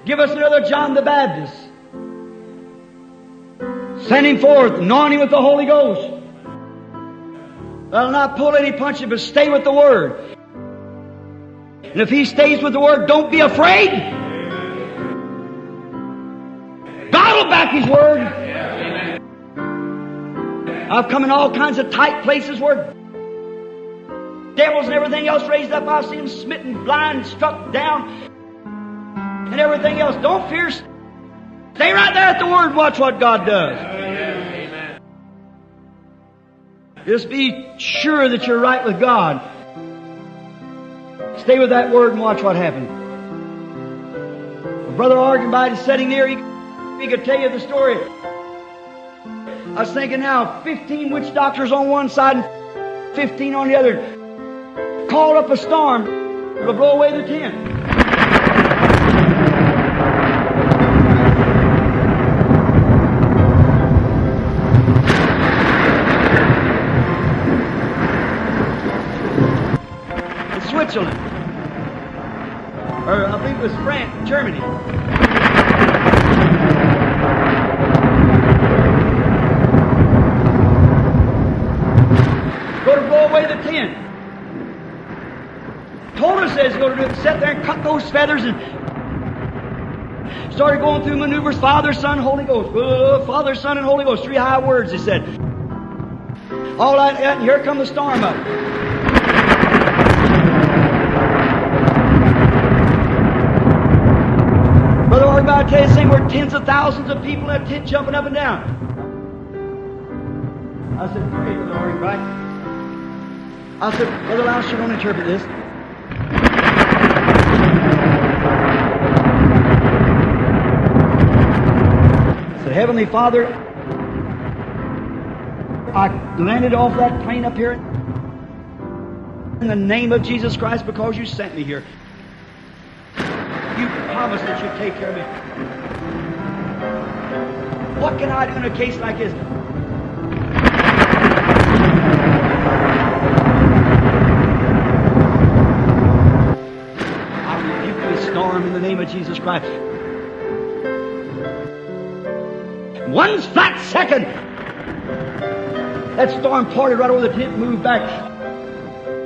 Give us another John the Baptist. Send him forth, anoint him with the Holy Ghost. That'll not pull any punches, but stay with the Word. And if he stays with the Word, don't be afraid. God will back His Word. I've come in all kinds of tight places where devils and everything else raised up. I've seen them smitten, blind, struck down, and everything else. Don't fear. Stay right there at the Word and watch what God does. Amen. Just be sure that you're right with God. Stay with that Word and watch what happens. Brother Argenbite is sitting there. He could tell you the story. I was thinking now, 15 witch doctors on one side and 15 on the other. Called up a storm. It'll blow away the tent. In Switzerland. Or I think it was France, Germany. Go to blow away the tent. Told us that he's going to do it. Sit there and cut those feathers and started going through maneuvers. Father, Son, Holy Ghost. Father, Son, and Holy Ghost. 3 high words, he said. All that, and here come the storm up. Brother Organ, I tell you the same, we're tens of thousands of people in that tent jumping up and down. I said, pray, Brother Organ, right? I said, Brother Louse, you don't interpret this. I said, Heavenly Father, I landed off that plane up here in the name of Jesus Christ because you sent me here. You promised that you'd take care of me. What can I do in a case like this? I rebuke this storm in the name of Jesus Christ. One flat second, that storm parted right over the tent, moved back.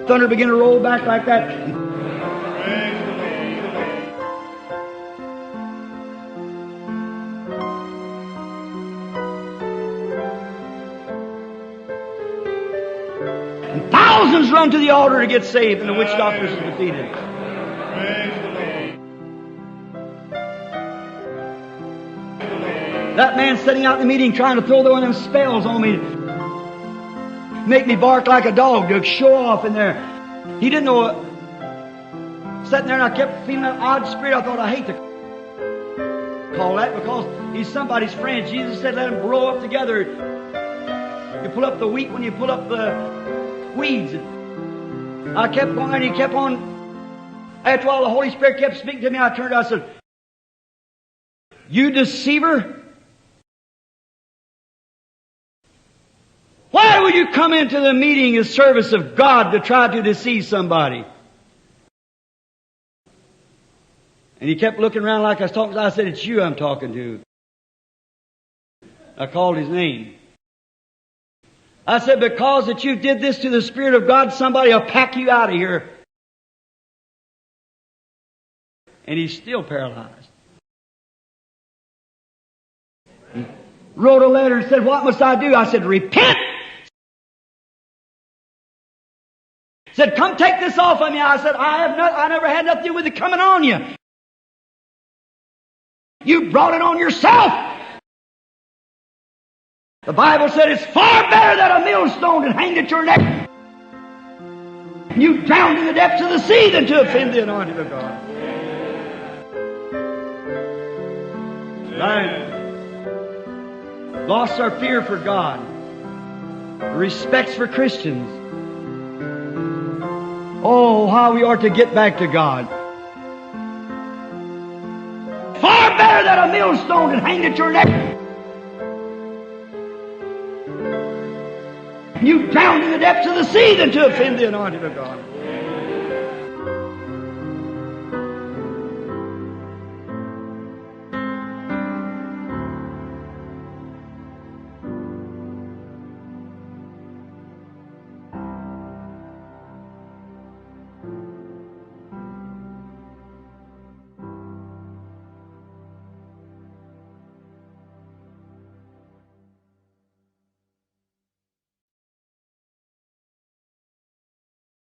Thunder began to roll back like that. And thousands run to the altar to get saved, and the witch doctors are defeated. That man sitting out in the meeting trying to throw one of them spells on me, make me bark like a dog to show off in there. He didn't know it. Sitting there and I kept feeling that odd spirit. I thought, I hate to call that because he's somebody's friend. Jesus said, let them grow up together. You pull up the wheat when you pull up the weeds. I kept going and he kept on. After a while, the Holy Spirit kept speaking to me. I turned, I said, you deceiver. Why would you come into the meeting and service of God to try to deceive somebody? And he kept looking around like I was talking to. I said, it's you I'm talking to. I called his name. I said, because that you did this to the Spirit of God, somebody will pack you out of here. And he's still paralyzed. He wrote a letter and said, what must I do? I said, repent. Said, come take this off of me. I said, I never had nothing to do with it coming on you. You brought it on yourself. The Bible said it's far better than a millstone that hanged at your neck. You drowned in the depths of the sea than to offend the anointing of God. Right. Lost our fear for God, respects for Christians. Oh, how we are to get back to God. Far better than a millstone that hanged at your neck. You drowned in the depths of the sea than to offend the anointing of God.